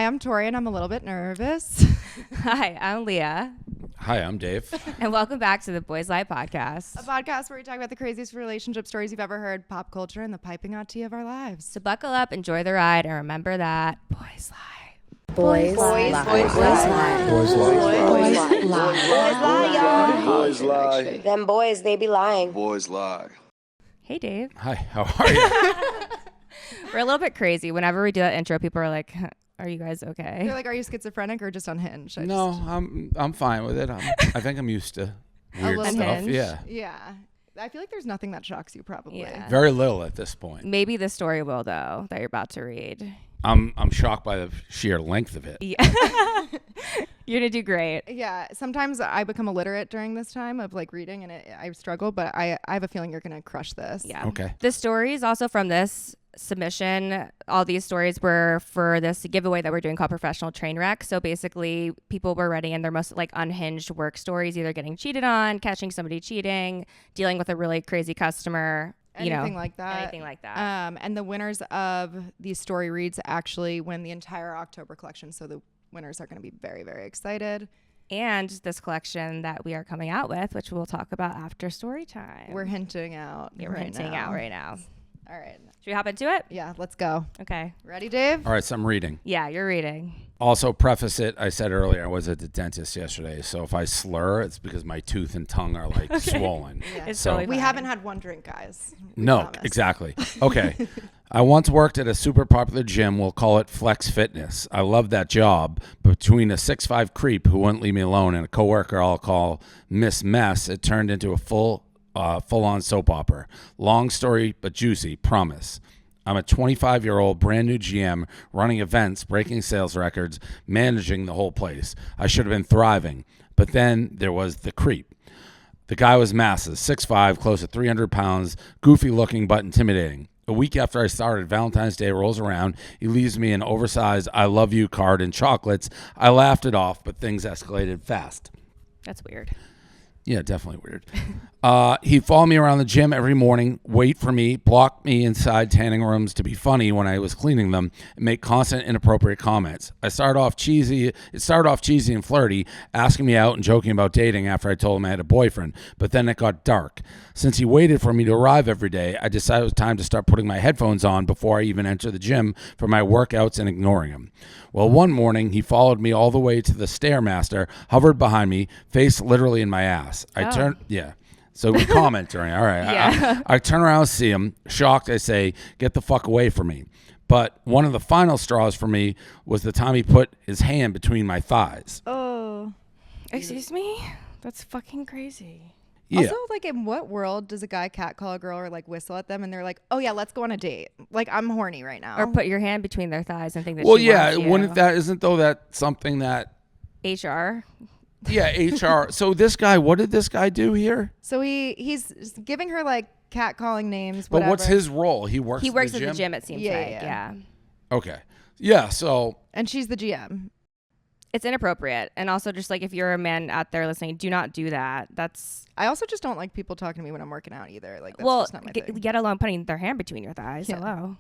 I'm Tori, and I'm a little bit nervous. Hi, I'm Leah. Hi, I'm Dave. And welcome back to the Boys Lie podcast. A podcast where we talk about the craziest relationship stories you've ever heard, pop culture, and the piping hot tea of our lives. So buckle up, enjoy the ride, and remember that boys lie. Boys lie. Boys lie. Boys lie. Boys lie, y'all. Boys lie. Them boys, they be lying. Boys lie. Hey, Dave. Hi, how are you? We're a little bit crazy. Whenever we do that intro, people are like, are you guys okay? They're like, are you schizophrenic or just unhinged? No, I'm fine with it. I think I'm used to weird little stuff. unhinged. Yeah. Yeah. I feel like there's nothing that shocks you, probably. Yeah. Very little at this point. Maybe the story will, though, that you're about to read. I'm shocked by the sheer length of it. Yeah. You're going to do great. Yeah. Sometimes I become illiterate during this time of like reading, and I struggle, but I have a feeling you're going to crush this. Yeah. Okay. The stories also from this submission, all these stories were for this giveaway that we're doing called Professional Trainwreck. So basically people were writing in their most like unhinged work stories, either getting cheated on, catching somebody cheating, dealing with a really crazy customer, Anything like that. Anything like that. And the winners of these story reads actually win the entire October collection. So the winners are going to be very, very excited. And this collection that we are coming out with, which we'll talk about after story time. We're hinting out. We're hinting out right now. All right. Should we hop into it? Yeah, let's go. Okay. Ready, Dave? All right, so I'm reading. Yeah, you're reading. Also, preface it, I said earlier, I was at the dentist yesterday, so if I slur, it's because my tooth and tongue are like swollen. Yeah. It's So- totally We fine. haven't had one drink, guys. We No, promise. exactly. Okay. I once worked at a super popular gym. We'll call it Flex Fitness. I loved that job. Between a 6'5" creep who wouldn't leave me alone and a coworker I'll call Miss Mess, it turned into a full-on soap opera. Long story, but juicy, promise. I'm a 25-year-old brand new GM running events, breaking sales records, managing the whole place. I should have been thriving. But then there was the creep. The guy was massive, 6'5", close to 300 pounds, goofy looking but intimidating. A week after I started, Valentine's Day rolls around. He leaves me an oversized I love you card and chocolates. I laughed it off, but things escalated fast. That's weird. Yeah, definitely weird. He'd follow me around the gym every morning, wait for me, block me inside tanning rooms to be funny when I was cleaning them, and make constant inappropriate comments. It started off cheesy and flirty, asking me out and joking about dating after I told him I had a boyfriend, but then it got dark. Since he waited for me to arrive every day, I decided it was time to start putting my headphones on before I even enter the gym for my workouts and ignoring him. Well, one morning, he followed me all the way to the Stairmaster, hovered behind me, face literally in my ass. So we comment during. All right. Yeah. I turn around, see him. Shocked, I say, get the fuck away from me. But one of the final straws for me was the time he put his hand between my thighs. Oh. Excuse me? That's fucking crazy. Yeah. Also, like, in what world does a guy catcall a girl or like whistle at them and they're like, oh yeah, let's go on a date? Like, I'm horny right now. Or put your hand between their thighs and think that Well, she yeah. wants you. Isn't that something that, HR? yeah, HR. So this guy, what did this guy do here? So he's giving her like catcalling names. But Whatever. what's his role? He works He works at at the gym, it seems Yeah, like. yeah. Yeah. Okay. Yeah, so And she's the GM. It's inappropriate. And also just like if you're a man out there listening, do not do that. That's I also just don't like people talking to me when I'm working out either. Like, that's well, just not my thing. get alone putting their hand between your thighs. Yeah. Hello.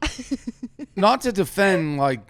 not to defend like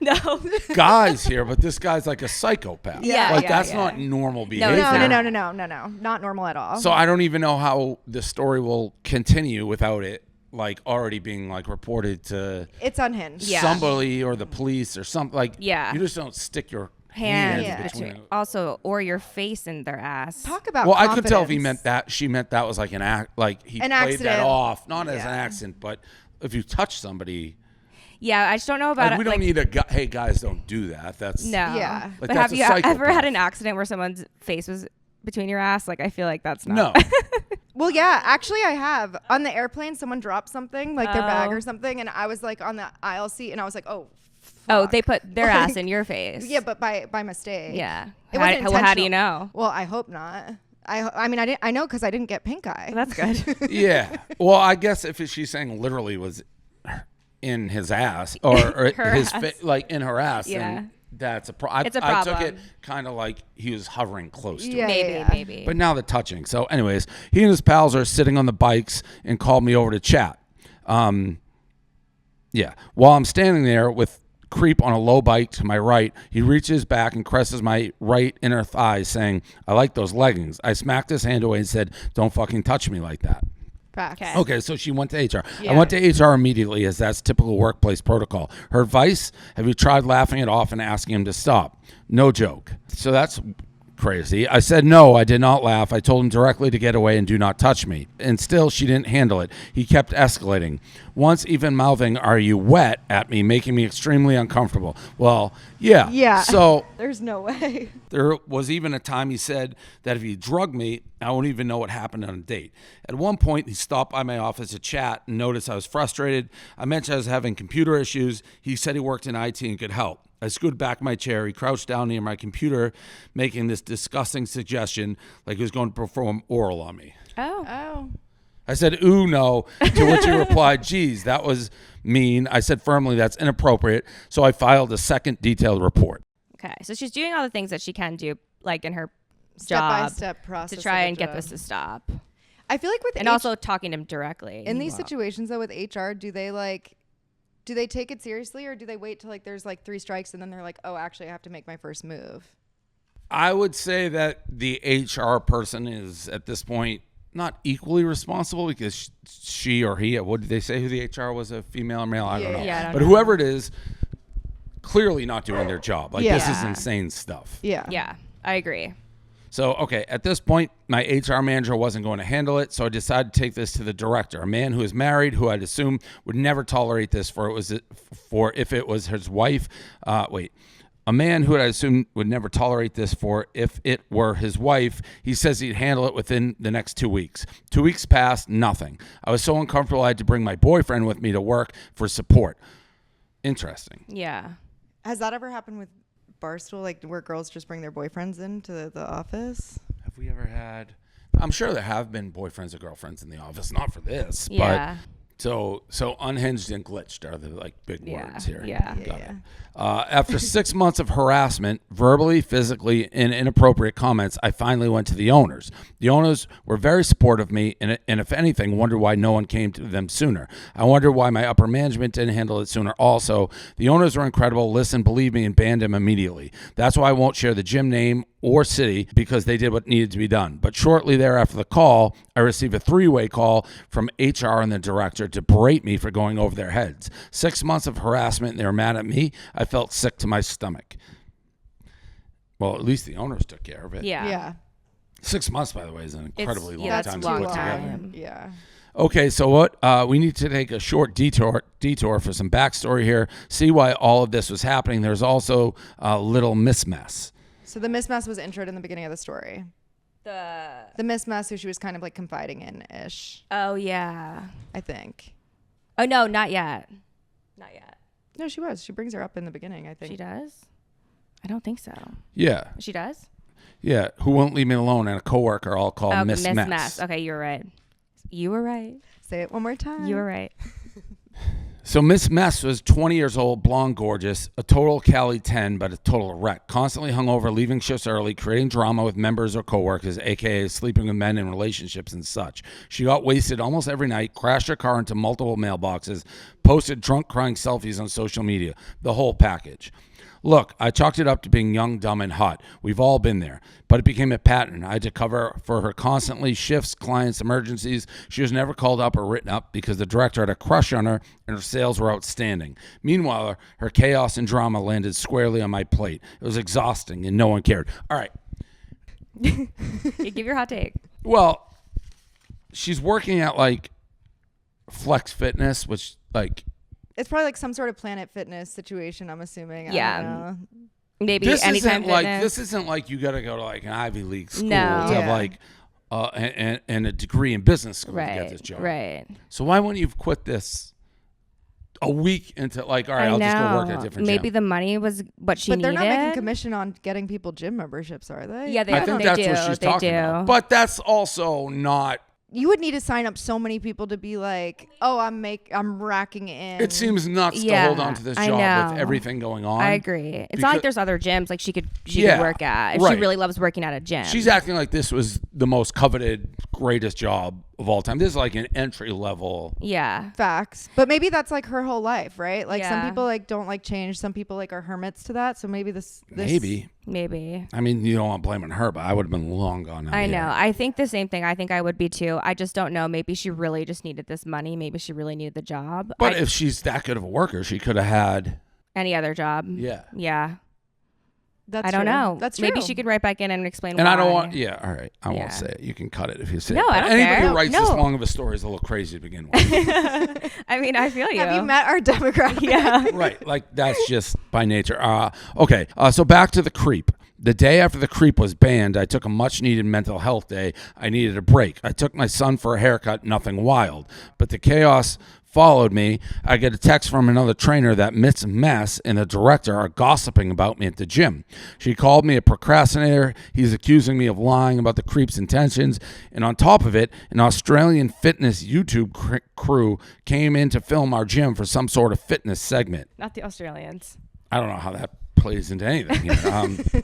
No. guys here, but this guy's like a psychopath. Yeah, like yeah, that's yeah. not normal behavior. No. Not normal at all. So I don't even know how the story will continue without it like already being like reported to It's unhinged. Yeah. somebody or the police or something. Like Yeah. you just don't stick your Hand hands between between. also or your face in their ass. Talk about Well, I could tell if he confidence. meant that. She meant that was like an act. Like he An played accident. that off, not as an Yeah. accident, but if you touch somebody, Yeah, I just don't know about like, we it. don't like, need a guy. Hey, guys, don't do that. That's No. Yeah. Like, But that's have a you ever psychopath. had an accident where someone's face was between your ass? Like I feel like that's not. No. Well, yeah, actually, I have. On the airplane, someone dropped something, like their bag Oh. or something, and I was like on the aisle seat, and I was like, oh, Oh, fuck. they put their Like, ass in your face. Yeah, but by mistake. Yeah. It wasn't Well, how do you intentional. know? Well, I hope not. I mean, I know because I didn't get pink eye. Well, that's good. Yeah. Well, I guess if she's saying literally was in his ass or Her his ass. like in her ass, Yeah. then that's a problem. It's a I took problem. it kind of like he was hovering close to Yeah. it. Maybe. But now the touching. So, anyways, he and his pals are sitting on the bikes and called me over to chat. Yeah. While I'm standing there with creep on a low bike to my right. He reaches back and caresses my right inner thigh, saying, I like those leggings. I smacked his hand away and said, don't fucking touch me like that. Facts. Okay, so she went to HR. Yeah. I went to HR immediately, as that's typical workplace protocol. Her advice, have you tried laughing it off and asking him to stop? No joke. So that's crazy. I said no, I did not laugh. I told him directly to get away and do not touch me. And still, she didn't handle it. He kept escalating. Once even mouthing, are you wet, at me, making me extremely uncomfortable. Well, yeah. Yeah. So There's no way. there was even a time he said that if he drugged me, I won't even know what happened on a date. At one point, he stopped by my office to chat and noticed I was frustrated. I mentioned I was having computer issues. He said he worked in IT and could help. I scooted back in my chair. He crouched down near my computer, making this disgusting suggestion like he was going to perform oral on me. Oh. I said, ooh, no, to which he replied, geez, that was mean. I said firmly, that's inappropriate. So I filed a second detailed report. Okay. So she's doing all the things that she can do, like in her job, Step-by-step process to try of a and get job. this to stop. I feel like with And also talking to him directly. in these situations though with HR, do they take it seriously, or do they wait till like there's like 3 strikes and then they're like, oh, actually I have to make my first move? I would say that the HR person is at this point not equally responsible because she or he, what did they say who the HR was, a female or male? I don't know. Yeah, I don't but know. whoever it is, clearly not doing their job. Like this is Yeah. insane stuff. Yeah. Yeah, I agree. So, okay, at this point, my HR manager wasn't going to handle it, so I decided to take this to the director, a man who is married, who I'd assume would never tolerate this if it was his wife. A man who I assume would never tolerate this for if it were his wife. He says he'd handle it within the next 2 weeks. 2 weeks passed, nothing. I was so uncomfortable I had to bring my boyfriend with me to work for support. Interesting. Yeah. Has that ever happened with Barstool, like where girls just bring their boyfriends into the office? Have we ever had... I'm sure there have been boyfriends or girlfriends in the office, not for this, Yeah. but... So unhinged and glitched are the like big words here. Yeah. Got it. After 6 months of harassment, verbally, physically, and inappropriate comments, I finally went to the owners. The owners were very supportive of me, and if anything, wondered why no one came to them sooner. I wondered why my upper management didn't handle it sooner also. The owners were incredible, listened, believed me, and banned him immediately. That's why I won't share the gym name or city because they did what needed to be done. But shortly thereafter the call, I received a 3-way call from HR and the director to berate me for going over their heads. 6 months of harassment, and they were mad at me. I felt sick to my stomach. Well, at least the owners took care of it. Yeah. Yeah. 6 months, by the way, is an incredibly long that's time a to long put together. time. Yeah. Okay, so what? We need to take a short detour for some backstory here, see why all of this was happening. There's also a little mismess. So the Miss Mess was introed in the beginning of the story. The Miss Mess who she was kind of like confiding in ish, Oh, yeah. I think. Oh, no, not yet. Not yet. No, she was. She brings her up in the beginning, I think. She does? I don't think so. Yeah, She does? yeah. Who won't leave me alone? And a coworker all called Oh, Miss Mess. Mess. Okay, you were right. You were right. Say it one more time. You were right. So Miss Mess was 20 years old, blonde, gorgeous, a total Cali 10, but a total wreck. Constantly hungover, leaving shifts early, creating drama with members or coworkers, aka sleeping with men in relationships and such. She got wasted almost every night, crashed her car into multiple mailboxes, posted drunk crying selfies on social media, the whole package. Look, I chalked it up to being young, dumb, and hot. We've all been there. But it became a pattern. I had to cover for her constantly, shifts, clients, emergencies. She was never called up or written up because the director had a crush on her and her sales were outstanding. Meanwhile, her chaos and drama landed squarely on my plate. It was exhausting and no one cared. All right. You give your hot take. Well, she's working at like Flex Fitness, which like... It's probably like some sort of Planet Fitness situation, I'm assuming. Yeah. I don't know. Maybe This anytime isn't like you got to go to like an Ivy League school No. to have Yeah. like and a degree in business school to get this job. Right. So why wouldn't you have quit this a week into like, all right, I'll just go work at a different Maybe gym? the money was what she But they're needed. not making commission on getting people gym memberships, are they? Yeah, they, I think they that's do. what she's they talking do. about. But that's also not. You would need to sign up so many people to be like, oh, I'm racking in. It seems nuts to hold on to this I job know. with everything going on. I agree. It's Because- not like there's other gyms like she could Yeah, work at if right. she really loves working at a gym. She's acting like this was the most coveted greatest job of all time. This is like an entry level. Yeah. Facts. But maybe that's like her whole life, right? Like some Yeah. people like don't like change. Some people like are hermits to that. So maybe this Maybe. Maybe. I mean, you don't want to blame on her, but I would have been long gone. I know. I think the same thing. I think I would be too. I just don't know. Maybe she really just needed this money. Maybe she really needed the job. But if she's that good of a worker, she could have had. Any other job. Yeah. Yeah. That's I don't true. know. That's true. Maybe she could write back in and explain And why. I don't want. Yeah. All right. I Yeah. won't say it. You can cut it if you say No, it. I don't Anybody care. who writes this No. long of a story is a little crazy to begin with. I mean, I feel you. Have you met our demographic? Yeah. Right. Like that's just by nature. Okay. So back to the creep. The day after the creep was banned, I took a much needed mental health day. I needed a break. I took my son for a haircut, nothing wild. But the chaos followed me. I get a text from another trainer that Miss Mess and the director are gossiping about me at the gym. She called me a procrastinator. He's accusing me of lying about the creep's intentions. And on top of it, an Australian fitness YouTube crew came in to film our gym for some sort of fitness segment. Not the Australians. I don't know how that plays into anything here.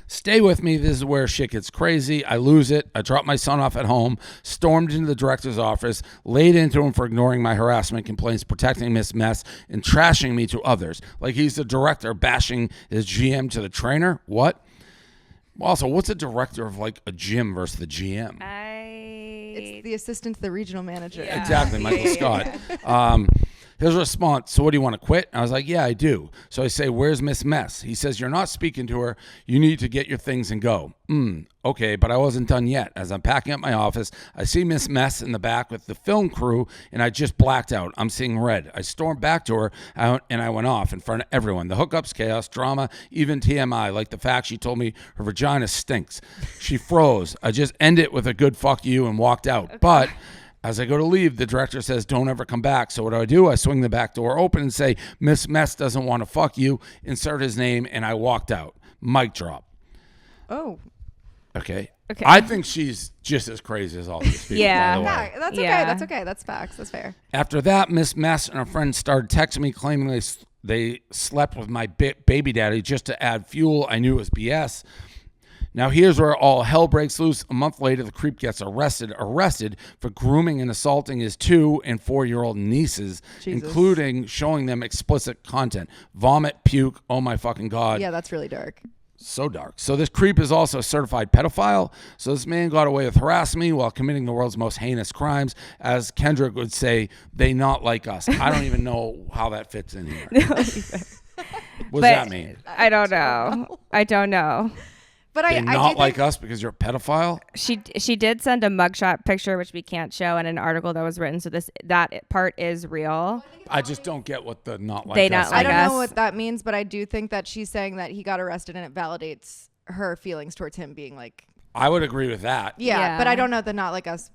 Stay with me. This is where shit gets crazy. I lose it. I dropped my son off at home, stormed into the director's office, laid into him for ignoring my harassment complaints, protecting Miss Mess, and trashing me to others. Like he's the director bashing his GM to the trainer. What? Also, what's a director of like a gym versus the GM? It's the assistant to the regional manager. Yeah. Exactly, Michael Scott. His response, so what, do you want to quit? I was like, yeah, I do. So I say, where's Miss Mess? He says, you're not speaking to her. You need to get your things and go. Okay, but I wasn't done yet. As I'm packing up my office, I see Miss Mess in the back with the film crew, and I just blacked out. I'm seeing red. I stormed back to her, and I went off in front of everyone. The hookups, chaos, drama, even TMI, like the fact she told me her vagina stinks. She froze. I just ended it with a good fuck you and walked out. But as I go to leave, the director says, don't ever come back. So what do? I swing the back door open and say, Miss Mess doesn't want to fuck you. Insert his name, and I walked out. Mic drop. Oh. Okay. Okay. I think she's just as crazy as all these people. Yeah. By the way. Yeah, that's okay. Yeah. That's okay. That's facts. That's fair. After that, Miss Mess and her friends started texting me claiming they slept with my baby daddy just to add fuel. I knew it was BS. Now here's where all hell breaks loose. A month later, the creep gets arrested for grooming and assaulting his 2- and 4-year-old nieces, Jesus. including showing them explicit content. Vomit, puke, oh my fucking God. Yeah, that's really dark. So dark. So this creep is also a certified pedophile. So this man got away with harassing me while committing the world's most heinous crimes. As Kendrick would say, they not like us. I don't even know how that fits in here. What does that mean? I don't know. I don't know. But They I not do like think, us because you're a pedophile? She did send a mugshot picture, which we can't show, and an article that was written. So that part is real. I just don't get what the not like They us not is. like I don't us. know what that means, but I do think that she's saying that he got arrested and it validates her feelings towards him being like, I would agree with that. yeah. But I don't know the not like us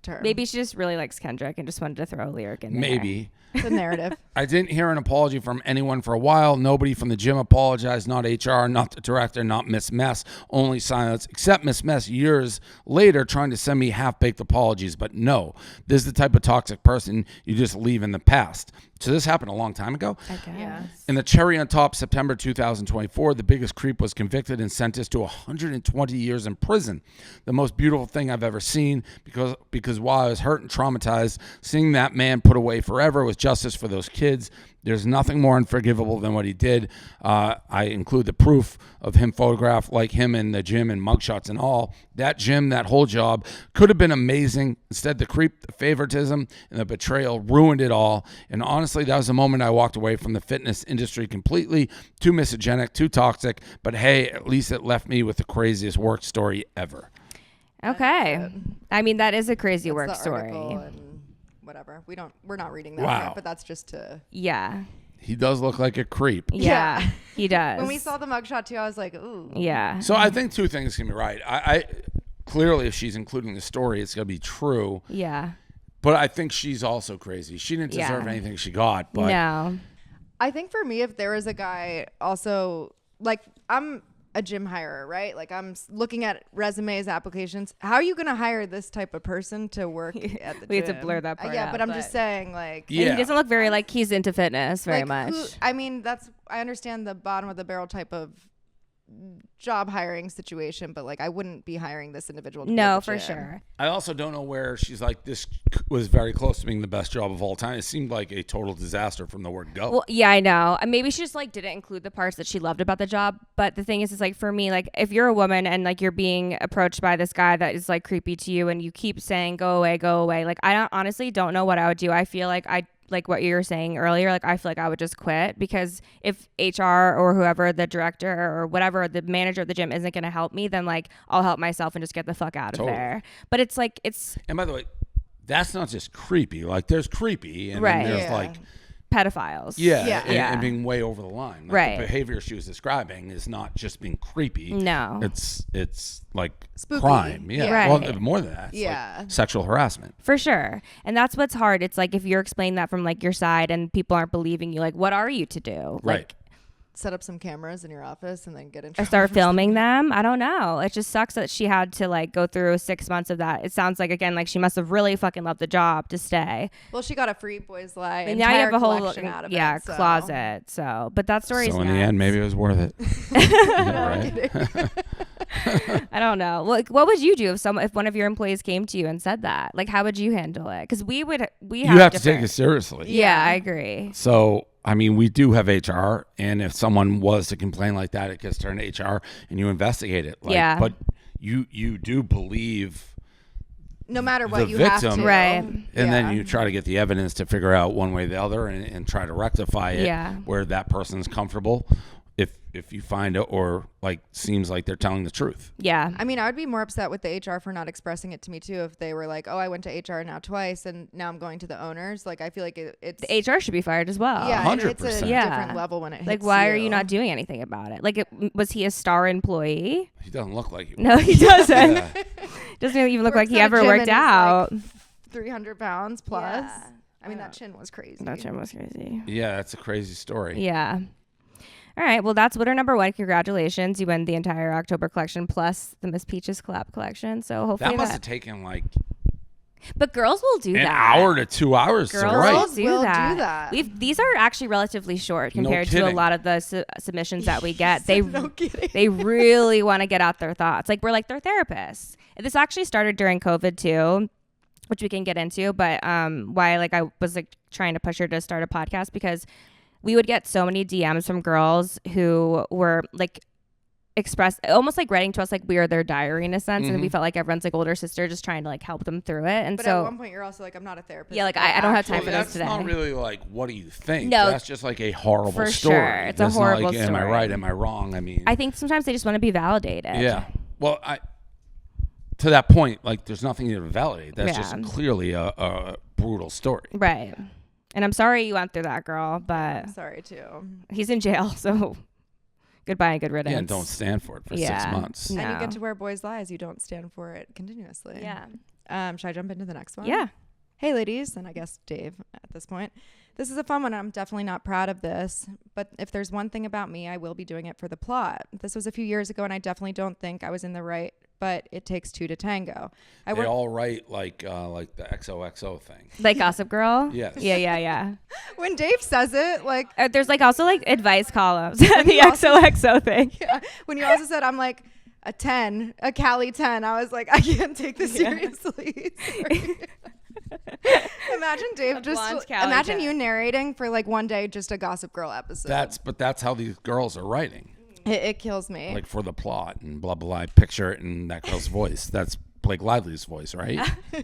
term. Maybe she just really likes Kendrick and just wanted to throw a lyric in there. Maybe. the narrative. I didn't hear an apology from anyone for a while. Nobody from the gym apologized. Not HR, not the director, not Miss Mess. Only silence, except Miss Mess years later trying to send me half-baked apologies. But no, this is the type of toxic person you just leave in the past. So this happened a long time ago. I guess. Yeah. In the cherry on top, September 2024, the biggest creep was convicted and sentenced to 120 years in prison. The most beautiful thing I've ever seen, because while I was hurt and traumatized, seeing that man put away forever was justice for those kids. There's nothing more unforgivable than what he did. I include the proof of him photographed like him in the gym and mugshots and all. That gym, that whole job could have been amazing. Instead, the creep, the favoritism, and the betrayal ruined it all. And honestly, that was the moment I walked away from the fitness industry completely. Too misogenic, too toxic. But hey, at least it left me with the craziest work story ever. Okay. I mean, that is a crazy That's work the story. article and whatever. We're not reading that Wow. part, but that's just to. Yeah. He does look like a creep. Yeah. He does. When we saw the mugshot too, I was like, ooh. Yeah. So I think two things can be right. I clearly, if she's including the story, it's going to be true. Yeah. But I think she's also crazy. She didn't deserve Yeah. anything she got. But No. I think for me, if there was a guy also, like, I'm a gym hirer, right? Like, I'm looking at resumes, applications. How are you going to hire this type of person to work at the gym? We have to blur that part Yeah, out, but I'm but- just saying, like, And yeah, he doesn't look very like he's into fitness very like, much. I mean, I understand the bottom of the barrel type of job hiring situation, but like I wouldn't be hiring this individual to be No, at the for gym. sure. I also don't know where she's like, this was very close to being the best job of all time. It seemed like a total disaster from the word go. Well, yeah, I know. And maybe she just like didn't include the parts that she loved about the job. But the thing is like for me, like if you're a woman and like you're being approached by this guy that is like creepy to you and you keep saying go away, like I honestly don't know what I would do. I feel like like what you were saying earlier, like I feel like I would just quit, because if HR or whoever, the director or whatever, the manager of the gym isn't going to help me, then like I'll help myself and just get the fuck out of there. But it's like, and by the way, that's not just creepy. Like there's creepy and Right. then there's Yeah. like, pedophiles. Yeah. and being way over the line. Like Right. the behavior she was describing is not just being creepy. No. It's like Spooky. crime. Yeah. Right. Well, more than that. It's Yeah. like sexual harassment. For sure. And that's what's hard. It's like if you're explaining that from like your side and people aren't believing you, like what are you to do? Right. Like, Set up some cameras in your office and then get in or trouble. start filming them. I don't know. It just sucks that she had to like go through 6 months of that. It sounds like, again, like she must have really fucking loved the job to stay. Well, she got a free Boys Lie And now you have a whole collection out of yeah it, so. closet. So, but that story is So in nuts. the end, maybe it was worth it. Yeah, right? I don't know. Like, what would you do if one of your employees came to you and said that? Like, how would you handle it? Because we You have to take different- it seriously. Yeah, I agree. So, I mean, we do have HR, and if someone was to complain like that, it gets turned to HR, and you investigate it. Like, Yeah. But you do believe, No matter what, the you have victim- to. Right. and Yeah. then you try to get the evidence to figure out one way or the other, and try to rectify it Yeah. where that person's comfortable. If you find it or like seems like they're telling the truth. Yeah. I mean, I would be more upset with the HR for not expressing it to me too. If they were like, "Oh, I went to HR now twice, and now I'm going to the owners." Like, I feel like it's The HR should be fired as well. yeah, and it's a 100%. Yeah. different level when it hits Like, why are you you not doing anything about it? Like, was he a star employee? He doesn't look like you. No, he doesn't. Yeah. Doesn't even look like Works he at a ever gym worked and is, out. like, 300 pounds plus. Yeah. I mean, that chin was crazy. That shit was crazy. Yeah, that's a crazy story. Yeah. All right. Well, that's Witter number 1. Congratulations. You win the entire October collection plus the Miss Peaches collab collection. So hopefully That must have taken like But girls will do an that. hour to 2 hours to Girls write. will do will do that. that. These are actually relatively short No compared to a kidding. lot of the submissions that we get. They No kidding. they really want to get out their thoughts. Like we're like their therapists. And this actually started during COVID too, which we can get into. But why like I was like trying to push her to start a podcast, because we would get so many DMs from girls who were like almost like writing to us like we are their diary in a sense, and we felt like everyone's like older sister just trying to like help them through it. And But so at one point, you're also like, "I'm not a therapist." Yeah, like, I don't have time Well, for that's this today. not really like, what do you think? No. That's just like a horrible For story. sure. It's a That's not horrible like, am I story. right? Am I wrong? I mean, I think sometimes they just want to be validated. yeah. Well, to that point, like, there's nothing to validate. That's Yeah. just clearly a brutal story. Right. And I'm sorry you went through that, girl, but Sorry too. he's in jail, so goodbye and good riddance. Yeah, and don't stand for it for 6 months. No. And you get to wear boys' lies. You don't stand for it continuously. Yeah. Should I jump into the next one? Yeah. Hey, ladies, and I guess Dave at this point. This is a fun one. I'm definitely not proud of this, but if there's one thing about me, I will be doing it for the plot. This was a few years ago, and I definitely don't think I was in the right, but it takes two to tango. They all write like the XOXO thing. Like Gossip Girl? Yes. Yeah. When Dave says it, like, There's like also like advice columns. The you also- XOXO thing. yeah, when you also said, I'm like, a 10, a Cali 10, I was like, I can't take this seriously. Sorry. Imagine Dave A just, blonde Cali imagine 10. you narrating for like one day just a Gossip Girl episode. That's how these girls are writing. It kills me. Like for the plot and blah, blah, blah. I picture it in that girl's voice. That's Blake Lively's voice, right?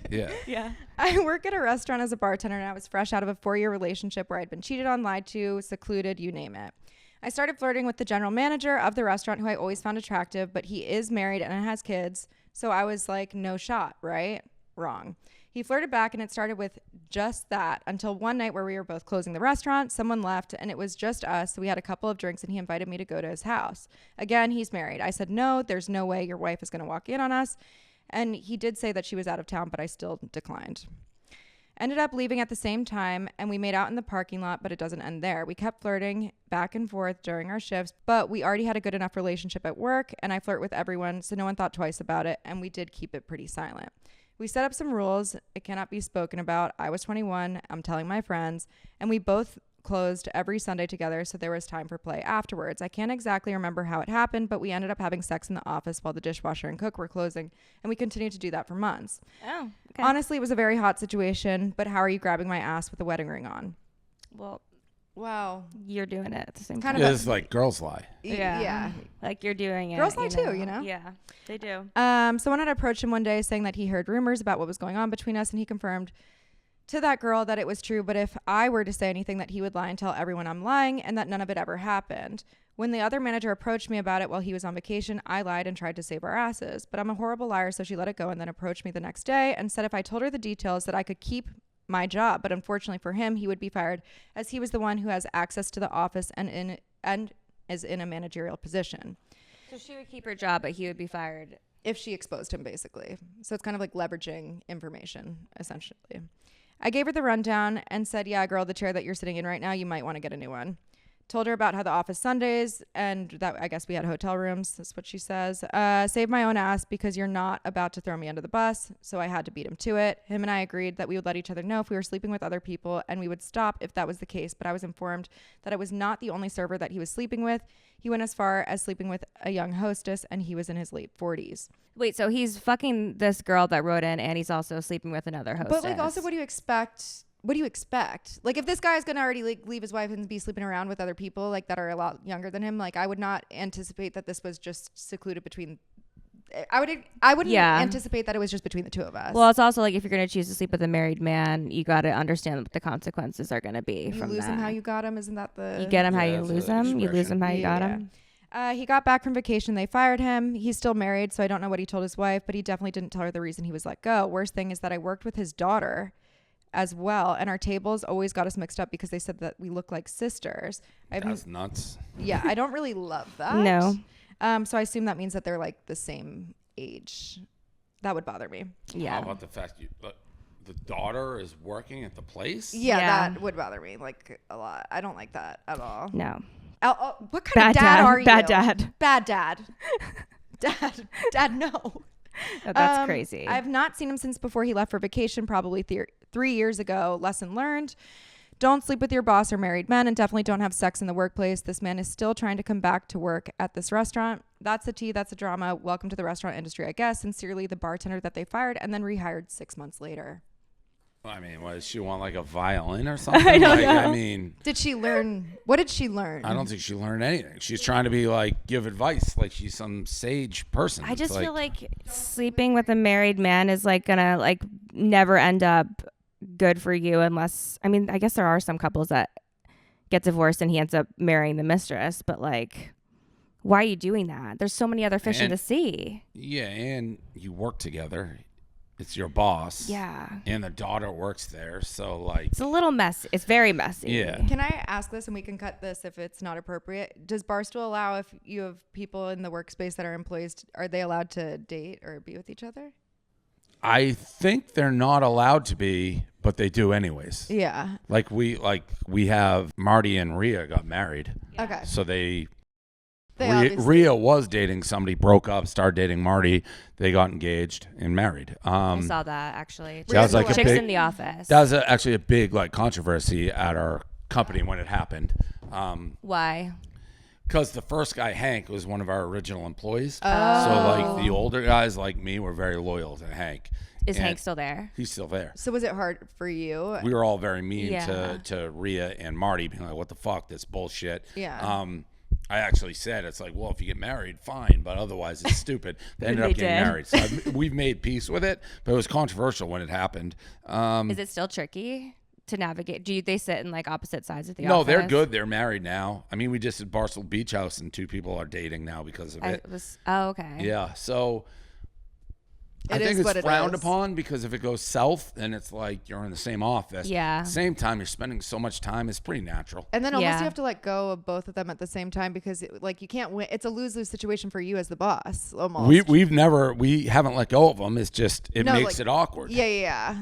Yeah. Yeah. I work at a restaurant as a bartender, and I was fresh out of a 4-year relationship where I'd been cheated on, lied to, secluded, you name it. I started flirting with the general manager of the restaurant, who I always found attractive, but he is married and has kids. So I was like, no shot, right? Wrong. He flirted back, and it started with just that until one night where we were both closing the restaurant. Someone left, and it was just us. So we had a couple of drinks, and he invited me to go to his house. Again, he's married. I said, no, there's no way your wife is going to walk in on us. And he did say that she was out of town, but I still declined. Ended up leaving at the same time, and we made out in the parking lot, but it doesn't end there. We kept flirting back and forth during our shifts, but we already had a good enough relationship at work, and I flirt with everyone, so no one thought twice about it, and we did keep it pretty silent. We set up some rules. It cannot be spoken about. I was 21. I'm telling my friends, and we both closed every Sunday together, so there was time for play afterwards. I can't exactly remember how it happened, but we ended up having sex in the office while the dishwasher and cook were closing, and we continued to do that for months. Oh, okay. Honestly, it was a very hot situation, but how are you grabbing my ass with a wedding ring on? Well, Wow. you're doing it at the same Kind time. of It's like girls lie. Yeah. Like you're doing it. Girls lie too, you know? Yeah, they do. Someone had approached him one day saying that he heard rumors about what was going on between us, and he confirmed to that girl that it was true, but if I were to say anything, that he would lie and tell everyone I'm lying and that none of it ever happened. When the other manager approached me about it while he was on vacation, I lied and tried to save our asses, but I'm a horrible liar, so she let it go and then approached me the next day and said if I told her the details that I could keep my job, but unfortunately for him, he would be fired as he was the one who has access to the office and is in a managerial position. So she would keep her job, but he would be fired. If she exposed him, basically. So it's kind of like leveraging information, essentially. I gave her the rundown and said, yeah, girl, the chair that you're sitting in right now, you might want to get a new one. Told her about how the office Sundays and that I guess we had hotel rooms. That's what she says. Saved my own ass because you're not about to throw me under the bus. So I had to beat him to it. Him and I agreed that we would let each other know if we were sleeping with other people and we would stop if that was the case. But I was informed that I was not the only server that he was sleeping with. He went as far as sleeping with a young hostess and he was in his late 40s. Wait, so he's fucking this girl that wrote in, and he's also sleeping with another hostess. But like, also, what do you expect? What do you expect? Like, if this guy is gonna already like leave his wife and be sleeping around with other people like that are a lot younger than him, like I would not anticipate that this was just secluded between. I wouldn't anticipate that it was just between the two of us. Well, it's also like if you're gonna choose to sleep with a married man, you got to understand what the consequences are gonna be. You from lose that. him how you got him. Isn't that the? You get him how Yeah, you that's lose an him. You lose him how you got him. He got back from vacation. They fired him. He's still married, so I don't know what he told his wife, but he definitely didn't tell her the reason he was let go. Worst thing is that I worked with his daughter as well, and our tables always got us mixed up because they said that we look like sisters. That's nuts. Yeah, I don't really love that. No. So I assume that means that they're like the same age. That would bother me. Yeah. How about the fact the daughter is working at the place? Yeah, Yeah. that would bother me like a lot. I don't like that at all. No. What kind Bad of dad, dad. are you? Bad dad. Bad dad. Dad, no. Oh, that's crazy. I've not seen him since before he left for vacation, probably 3 years ago. Lesson learned. Don't sleep with your boss or married men, and definitely don't have sex in the workplace. This man is still trying to come back to work at this restaurant. That's the tea. That's the drama. Welcome to the restaurant industry, I guess. Sincerely, the bartender that they fired and then rehired 6 months later. I mean, what, does she want like a violin or something? I don't know. I mean, Did she learn? What did she learn? I don't think she learned anything. She's trying to be like, give advice like she's some sage person. I just It's feel like sleeping with a married man is like gonna like never end up good for you unless, I mean, I guess there are some couples that get divorced and he ends up marrying the mistress, but like, why are you doing that? There's so many other fish in the sea. Yeah, and you work together. It's your boss. Yeah. And the daughter works there, so like It's a little messy. It's very messy. Yeah. Can I ask this, and we can cut this if it's not appropriate? Does Barstool allow, if you have people in the workspace that are employees, are they allowed to date or be with each other? I think they're not allowed to be, but they do anyways. Yeah. Like we have Marty and Rhea got married. Okay. So They obviously- Rhea was dating somebody, broke up, started dating Marty. They got engaged and married. I saw that actually. That was like a Chicks big- in the office. That was actually a big like controversy at our company when it happened. Why? Because the first guy, Hank, was one of our original employees. Oh. So like the older guys like me were very loyal to Hank. Is And Hank still there? He's still there. So was it hard for you? We were all very mean Yeah. to Rhea and Marty, being like, what the fuck, this bullshit. Yeah. I actually said, it's like, well, if you get married, fine, but otherwise it's stupid. They ended They up getting did. married. So we've made peace with it, but it was controversial when it happened. Is it still tricky to navigate? They sit in like opposite sides of the No, office? they're good. They're married now. I mean, we just did Barstool Beach House, and 2 people are dating now because of it. Okay. Yeah, so I It think is it's what it frowned is. upon because if it goes south, then it's like you're in the same office. Yeah. Same time, you're spending so much time. It's pretty natural. And then almost Yeah. you have to let go of both of them at the same time because like you can't win. It's a lose-lose situation for you as the boss almost. We haven't let go of them. It's just it No, makes like- it awkward. Yeah.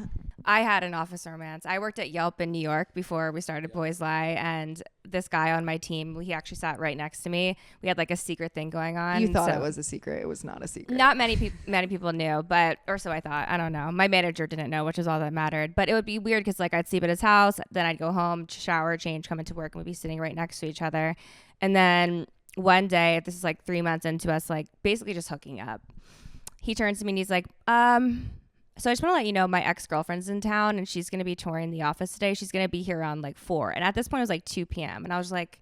I had an office romance. I worked at Yelp in New York before we started Boys Lie, and this guy on my team, he actually sat right next to me. We had like a secret thing going on. You thought it was a secret. It was not a secret. Not many people knew, or so I thought. I don't know. My manager didn't know, which is all that mattered. But it would be weird because like I'd sleep at his house, then I'd go home, shower, change, come into work, and we'd be sitting right next to each other. And then one day, this is like 3 months into us, like basically just hooking up. He turns to me and he's like, so I just want to let you know my ex-girlfriend's in town and she's going to be touring the office today. She's going to be here around like 4. And at this point it was like 2 p.m. And I was like,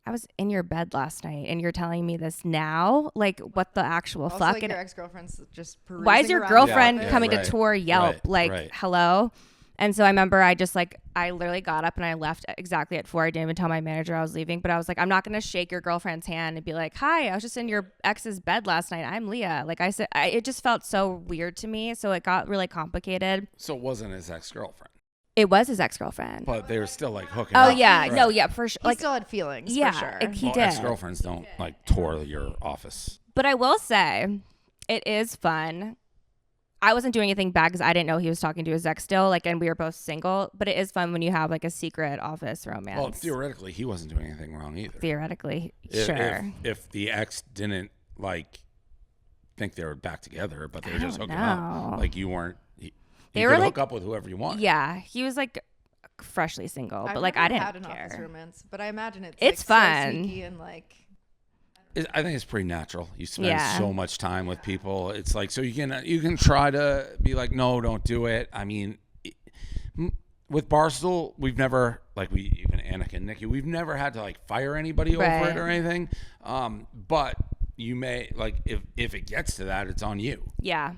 I was in your bed last night and you're telling me this now? Like what the actual Also, fuck? like And your ex-girlfriend's just perusing why is your around girlfriend the office. coming to tour Yelp? Hello? And so I remember I literally got up and I left exactly at 4. I didn't even tell my manager I was leaving, but I was like, I'm not going to shake your girlfriend's hand and be like, hi, I was just in your ex's bed last night. I'm Leah. Like I said, it just felt so weird to me. So it got really complicated. So it wasn't his ex-girlfriend. It was his ex-girlfriend. But they were still like hooking Oh up. yeah. Right. No, yeah, for sure. He Like, still had feelings, yeah, for sure. he did. Ex-girlfriends don't like tour your office. But I will say, it is fun. I wasn't doing anything bad because I didn't know he was talking to his ex still. Like, and we were both single. But it is fun when you have like a secret office romance. Well, theoretically, he wasn't doing anything wrong either. Theoretically, If- sure. If the ex didn't like think they were back together, but they were I just don't hooking know. up, like you weren't. You They could were, hook like- up with whoever you want. Yeah, he was like freshly single, but I've like never I didn't had an office care. romance, but I imagine it's It's like, fun. so sneaky and like I think it's pretty natural. You spend Yeah. so much time with people. It's like, so you can try to be like, no, don't do it. I mean, with Barstool, we've never, like even Annika and Nikki, we've never had to like fire anybody over Right. it or anything. But you may, like, if it gets to that, it's on you. Yeah,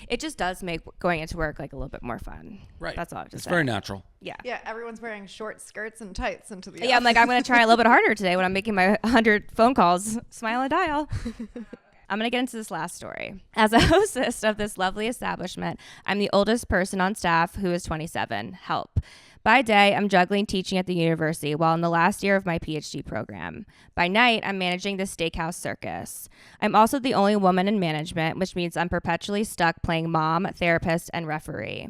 it just does make going into work like a little bit more fun. Right. That's all I have to It's say. very natural. Yeah. yeah, everyone's wearing short skirts and tights into the Yeah, I'm like, I'm going to try a little bit harder today when I'm making my 100 phone calls. Smile and dial. I'm going to get into this last story. As a hostess of this lovely establishment, I'm the oldest person on staff who is 27. Help. By day, I'm juggling teaching at the university while in the last year of my PhD program. By night, I'm managing the steakhouse circus. I'm also the only woman in management, which means I'm perpetually stuck playing mom, therapist, and referee.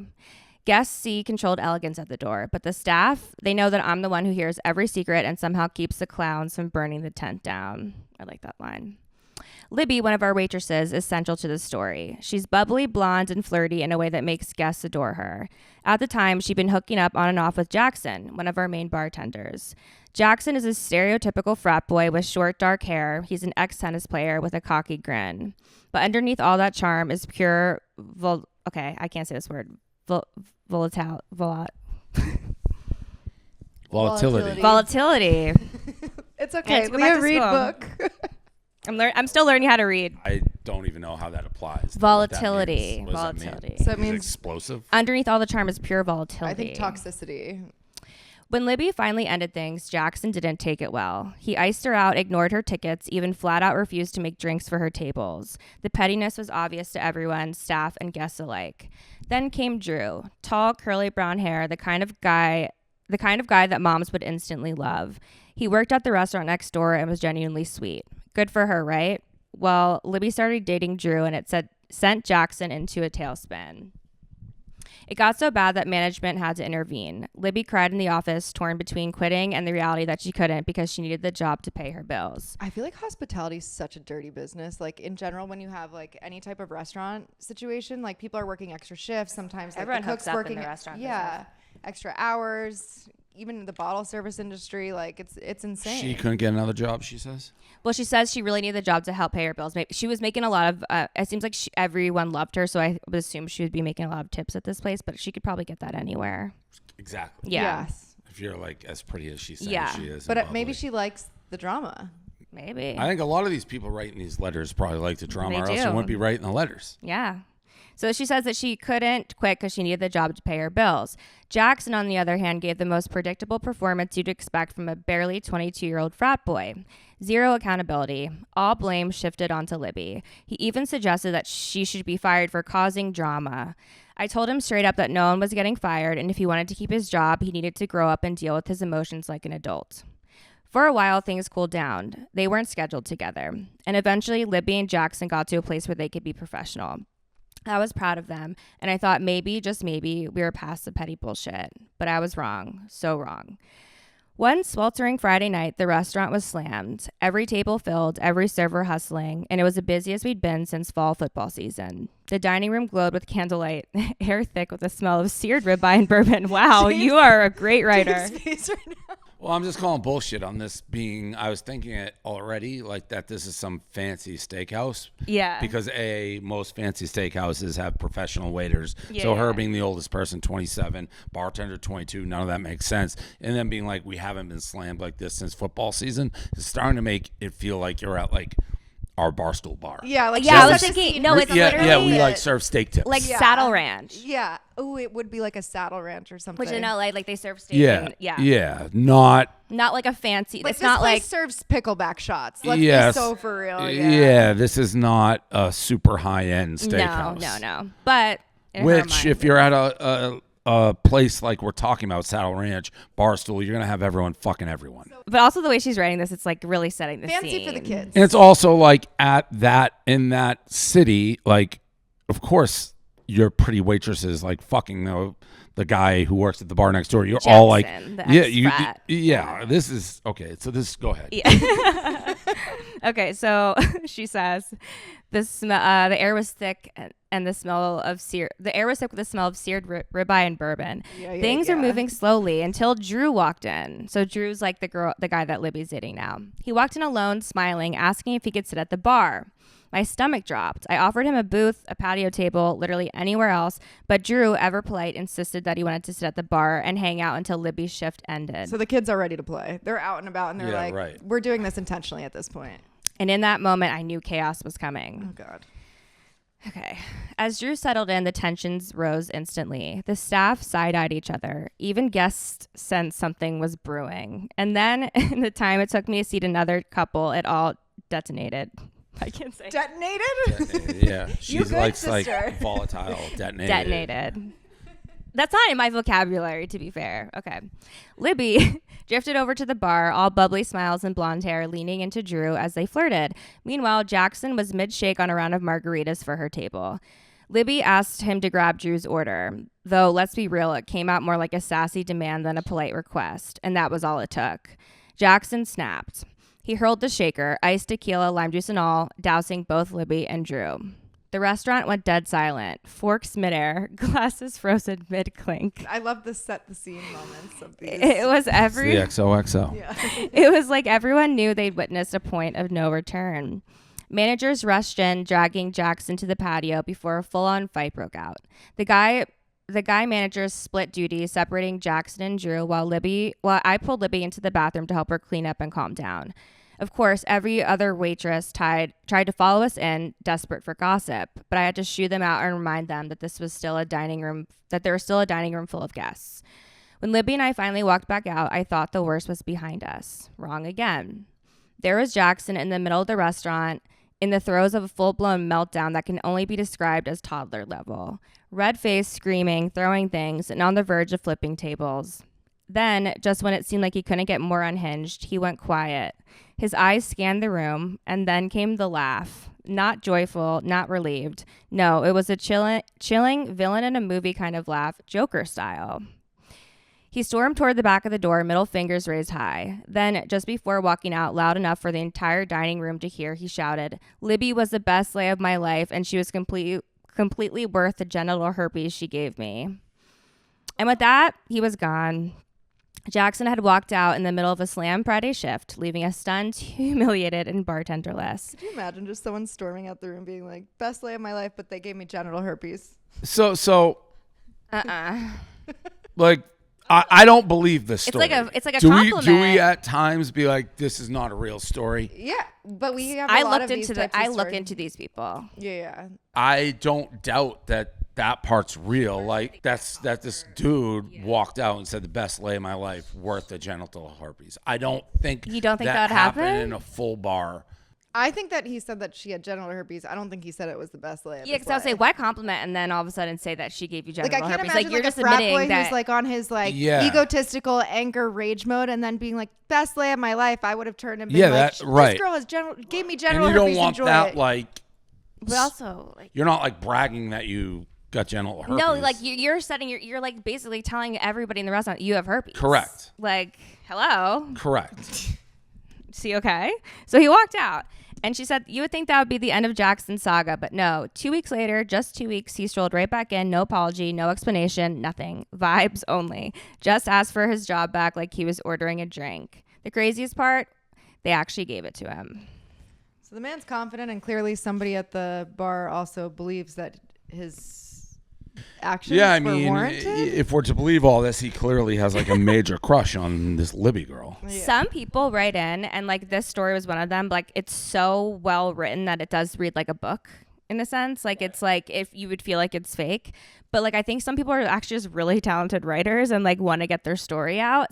Guests see controlled elegance at the door, but the staff, they know that I'm the one who hears every secret and somehow keeps the clowns from burning the tent down. I like that line. Libby, one of our waitresses, is central to the story. She's bubbly, blonde, and flirty in a way that makes guests adore her. At the time, she'd been hooking up on and off with Jackson, one of our main bartenders. Jackson is a stereotypical frat boy with short, dark hair. He's an ex-tennis player with a cocky grin. But underneath all that charm is pure I can't say this word. Volatility. Volatility. It's okay. to go back Leah, to read school. book. I'm still learning how to read. I don't even know how that applies. Volatility. What does that mean? Volatility. So it Is it means explosive. Underneath all the charm is pure volatility. I think toxicity. When Libby finally ended things, Jackson didn't take it well. He iced her out, ignored her tickets, even flat out refused to make drinks for her tables. The pettiness was obvious to everyone, staff and guests alike. Then came Drew, tall, curly brown hair, the kind of guy that moms would instantly love. He worked at the restaurant next door and was genuinely sweet. Good for her, right? Well, Libby started dating Drew and it sent Jackson into a tailspin. It got so bad that management had to intervene. Libby cried in the office, torn between quitting and the reality that she couldn't because she needed the job to pay her bills. I feel like hospitality is such a dirty business. Like in general, when you have like any type of restaurant situation, like people are working extra shifts. Sometimes like Everyone the cook's hooks up in working the restaurant yeah, extra hours. Even in the bottle service industry, like it's insane. She couldn't get another job, she says. Well, she says she really needed the job to help pay her bills. She was making a lot of, it seems like everyone loved her, so I would assume she would be making a lot of tips at this place, but she could probably get that anywhere. Exactly. Yeah. Yes. If you're like as pretty as she says Yeah. she is. But and maybe bubbly. she likes the drama. Maybe. I think a lot of these people writing these letters probably like the drama, They or else they do. wouldn't be writing the letters. Yeah. So she says that she couldn't quit because she needed the job to pay her bills. Jackson, on the other hand, gave the most predictable performance you'd expect from a barely 22-year-old frat boy. Zero accountability. All blame shifted onto Libby. He even suggested that she should be fired for causing drama. I told him straight up that no one was getting fired, and if he wanted to keep his job, he needed to grow up and deal with his emotions like an adult. For a while, things cooled down. They weren't scheduled together. And eventually, Libby and Jackson got to a place where they could be professional. I was proud of them, and I thought maybe, just maybe, we were past the petty bullshit. But I was wrong. So wrong. One sweltering Friday night, the restaurant was slammed. Every table filled, every server hustling, and it was the busiest we'd been since fall football season. The dining room glowed with candlelight, air thick with the smell of seared ribeye and bourbon. Wow, you are a great writer. Well, I'm just calling bullshit on this being, I was thinking it already, like that this is some fancy steakhouse. Yeah. Because most fancy steakhouses have professional waiters. So her being the oldest person, 27, bartender 22, none of that makes sense. And then being like, we haven't been slammed like this since football season, is starting to make it feel like you're at like our Barstool bar. Yeah, like I was thinking, no, it's literally yeah, we like serve steak tips. like Saddle Ranch. Yeah. Oh, it would be like a Saddle Ranch or something. Which in LA, like they serve steak. Yeah, not like a fancy. Like it's this not place like serves pickleback shots. Let's Yes. be so for real. Yeah, this is not a super high end steakhouse. No. But in her Which, mind, if you're at a place like we're talking about, Saddle Ranch, Barstool, you're gonna have everyone fucking everyone. but also the way she's writing this, it's like really setting the Fancy scene for the kids. And it's also like in that city, like of course your pretty waitresses like fucking the guy who works at the bar next door. You're all like, Jackson, the yeah, ex-frat. This is okay. So go ahead. Yeah. Okay, so she says the air was thick and the smell of the air was thick with the smell of seared ribeye and bourbon. Things are moving slowly until Drew walked in. So Drew's like the guy that Libby's dating now. He walked in alone, smiling, asking if he could sit at the bar. My stomach dropped. I offered him a booth, a patio table, literally anywhere else, but Drew, ever polite, insisted that he wanted to sit at the bar and hang out until Libby's shift ended. So the kids are ready to play. They're out and about and they're like, right. We're doing this intentionally at this point. And in that moment, I knew chaos was coming. Oh, God. Okay. As Drew settled in, the tensions rose instantly. The staff side-eyed each other. Even guests sensed something was brewing. And then, in the time it took me to seat another couple, it all detonated. I can't say. Detonated? Yeah. She good, likes sister. like volatile detonated. Detonated. That's not in my vocabulary, to be fair. Okay. Libby drifted over to the bar, all bubbly smiles and blonde hair, leaning into Drew as they flirted. Meanwhile, Jackson was mid-shake on a round of margaritas for her table. Libby asked him to grab Drew's order, though let's be real, it came out more like a sassy demand than a polite request, and that was all it took. Jackson snapped. He hurled the shaker, iced tequila, lime juice and all, dousing both Libby and Drew. The restaurant went dead silent. Forks midair, glasses frozen mid-clink. I love the set the scene moments of these. It was It's the XOXO. Yeah. It was like everyone knew they'd witnessed a point of no return. Managers rushed in, dragging Jackson to the patio before a full-on fight broke out. The guy managers split duties, separating Jackson and Drew while I pulled Libby into the bathroom to help her clean up and calm down. Of course, every other waitress tried to follow us in, desperate for gossip, but I had to shoo them out and remind them that there was still a dining room full of guests. When Libby and I finally walked back out, I thought the worst was behind us. Wrong again. There was Jackson in the middle of the restaurant, in the throes of a full-blown meltdown that can only be described as toddler level. Red-faced, screaming, throwing things, and on the verge of flipping tables. Then, just when it seemed like he couldn't get more unhinged, he went quiet. His eyes scanned the room, and then came the laugh. Not joyful, not relieved. No, it was a chilling villain in a movie kind of laugh, Joker style. He stormed toward the back of the door, middle fingers raised high. Then, just before walking out loud enough for the entire dining room to hear, he shouted, "Libby was the best lay of my life, and she was completely worth the genital herpes she gave me." And with that, he was gone. Jackson had walked out in the middle of a slam Friday shift, leaving us stunned, humiliated, and bartenderless. Could you imagine just someone storming out the room being like, best lay of my life, but they gave me genital herpes? So like I don't believe this story. It's like a do compliment. do we at times be like, this is not a real story? Yeah, but we have I a lot looked of these into types of look stories. into these people. Yeah. I don't doubt that part's real. Like that this dude walked out and said the best lay of my life, worth the genital herpes. I don't think You don't think that that happened? in a full bar. I think that he said that she had genital herpes. I don't think he said it was the best lay of Yeah, his because I would say, life. why compliment and then all of a sudden say that she gave you Like, genital I can't herpes? imagine Like, you're like just a frat admitting boy that. who's like on his like Yeah. egotistical anger rage mode and then being like, best lay of my life. I would have turned and been Yeah, like, that- right. This girl has gave me And genital you herpes. don't want Enjoy that it. like But also, like, You're not like bragging that you got genital herpes. no, like you're setting you're like basically telling everybody in the restaurant you have herpes. Correct. Like, hello. Correct. See, okay. So he walked out, and she said, "You would think that would be the end of Jackson's saga, but no. 2 weeks later, just 2 weeks, he strolled right back in. No apology, no explanation, nothing. Vibes only. Just asked for his job back like he was ordering a drink. The craziest part, they actually gave it to him." So the man's confident, and clearly somebody at the bar also believes that his actions Yeah, I were mean, warranted. if we're to believe all this, he clearly has like a major crush on this Libby girl. Yeah. Some people write in, and like this story was one of them. Like, it's so well written that it does read like a book in a sense. Like, it's like if you would feel like it's fake, but like I think some people are actually just really talented writers and like want to get their story out.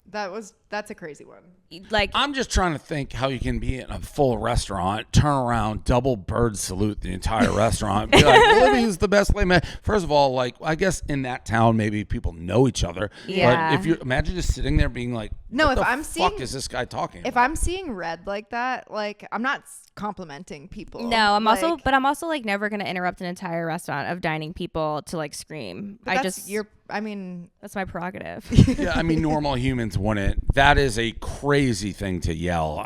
That's a crazy one. Like, I'm just trying to think how you can be in a full restaurant, turn around, double bird salute the entire restaurant, be like, Libby's the best lady. First of all, like, I guess in that town, maybe people know each other. Yeah. But if you imagine just sitting there being like, No, what if the I'm fuck seeing- is this guy talking If about? I'm seeing red like that, like I'm not complimenting people. no, I'm also, Like, but I'm also like never gonna interrupt an entire restaurant of dining people to like scream. but I mean, That's my prerogative. Yeah, I mean, normal humans wouldn't. That is a crazy thing to yell.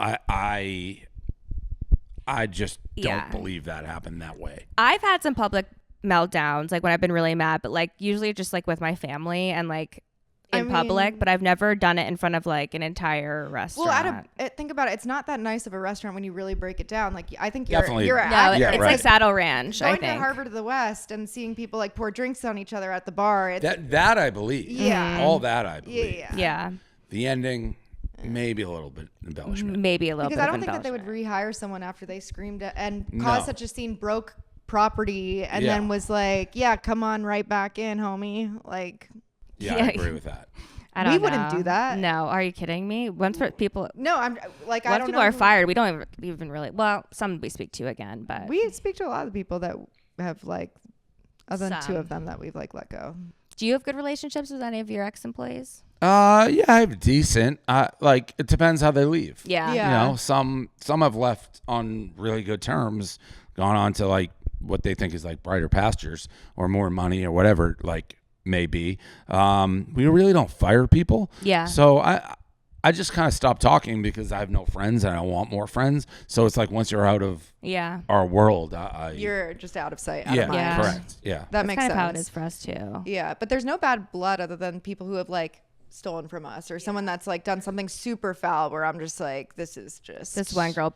I just Yeah. don't believe that happened that way. I've had some public meltdowns, like when I've been really mad, but like usually just like with my family and like in public, mean- but I've never done it in front of like an entire restaurant. well, think about it. It's not that nice of a restaurant when you really break it down. Like I think Definitely. you're no, accurate. Yeah, it's right. like Saddle Ranch, I Going to think. Harvard to the West and seeing people like pour drinks on each other at the bar. It's, That I believe. Yeah. All that I believe. yeah. Yeah, The ending, maybe a little bit embellishment. maybe a little Because bit I don't of think that they would embellishment. rehire someone after they screamed and No. caused such a scene, broke property, and Yeah. then was like, "Yeah, come on right back in, homie." Like, Yeah, I Yeah. agree with that. I don't we wouldn't know. do that. No, are you kidding me? Once people, no, I'm like, I once don't people know. are fired, we don't even really. Well, some we speak to again, but We speak to a lot of people that have like, other than two Some. of them that we've like let go. do you have good relationships with any of your ex-employees? Yeah, I have decent. Like it depends how they leave. Yeah. Yeah. You know, some have left on really good terms, gone on to like what they think is like brighter pastures or more money or whatever like may be. We really don't fire people. Yeah. So I just kind of stopped talking because I have no friends and I want more friends. So it's like once you're out of Yeah. our world, You're just out of sight, out yeah, of mind. Yeah. correct. Yeah. That That's makes kind sense. of how it is for us too. Yeah, but there's no bad blood other than people who have like stolen from us or someone that's like done something super foul where I'm just like, this is just This one girl,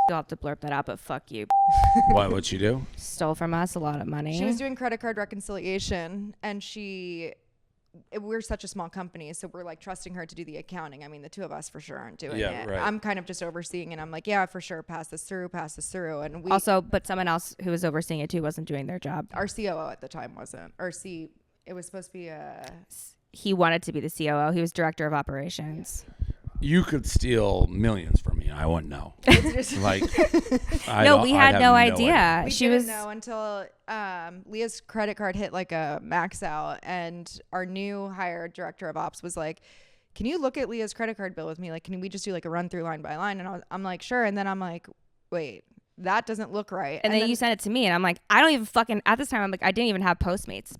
you'll have to blurb that out, but fuck you. What would you do? Stole from us a lot of money. She was doing credit card reconciliation, and we're such a small company, so we're like trusting her to do the accounting. I mean, the two of us for sure aren't doing Yeah, it. right. I'm kind of just overseeing, and I'm like, yeah, for sure, pass this through. And we Also, but someone else who was overseeing it too wasn't doing their job. our COO at the time wasn't, it was supposed to be He wanted to be the COO. He was director of operations. You could steal millions from me. I wouldn't know. Like, No, we had no idea. We She didn't was know until Leah's credit card hit like a max out, and our new hired director of ops was like, "Can you look at Leah's credit card bill with me? Like, can we just do like a run through line by line?" And I'm like, "Sure." And then I'm like, "Wait, that doesn't look right." And then you sent it to me, and I'm like, I don't even fucking, at this time, I'm like, I didn't even have Postmates.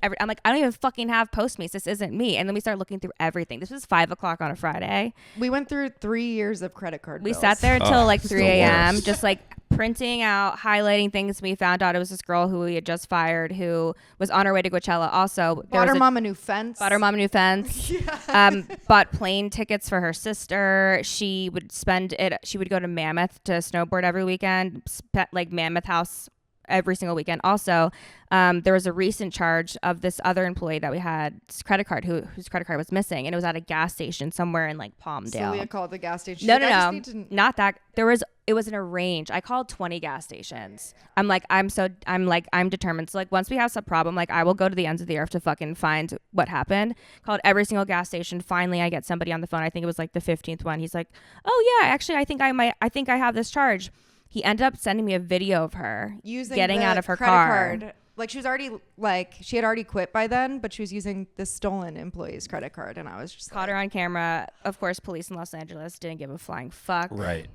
I'm like, I don't even fucking have Postmates. This isn't me. And then we started looking through everything. This was 5:00 on a Friday. we went through 3 years of credit card We bills. sat there until like it's 3 the a.m. worst. just like printing out, highlighting things. We found out it was this girl who we had just fired who was on her way to Coachella. Also, Bought her mom a new fence. bought her mom a new fence. Bought plane tickets for her sister. She would go to Mammoth to snowboard every weekend. Like Mammoth House every single weekend. Also, there was a recent charge of this other employee that we had credit card whose credit card was missing, and it was at a gas station somewhere in like Palmdale. So Leah called the gas station. She's No, like, I just no, need to- not that. It was in a range. I called 20 gas stations. I'm determined. So like once we have some problem, like I will go to the ends of the earth to fucking find what happened. Called every single gas station. Finally, I get somebody on the phone. I think it was like the 15th one. He's like, "Oh yeah, actually, I think I have this charge." He ended up sending me a video of her using getting the out of her credit car. card. Like she had already quit by then, but she was using the stolen employee's credit card, and I was just Caught her on camera. Of course, police in Los Angeles didn't give a flying fuck. Right.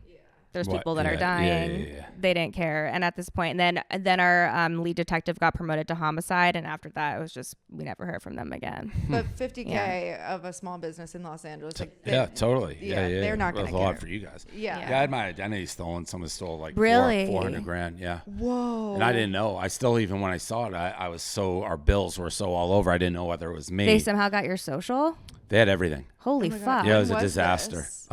there's What? people that are Yeah, dying. yeah. They didn't care. And at this point, and then our lead detective got promoted to homicide, and after that, it was just we never heard from them again. But $50K of a small business in Los Angeles, like Yeah, totally. Yeah, they're not going to That's a lot care. for you guys. Yeah. I had my identity stolen. Someone stole like Really? 400 grand. Yeah. Whoa. And I didn't know. I still, even when I saw it, I was so, our bills were so all over. I didn't know whether it was me. They somehow got your social. They had everything. Holy my God. fuck! Yeah, it was When a was disaster. this?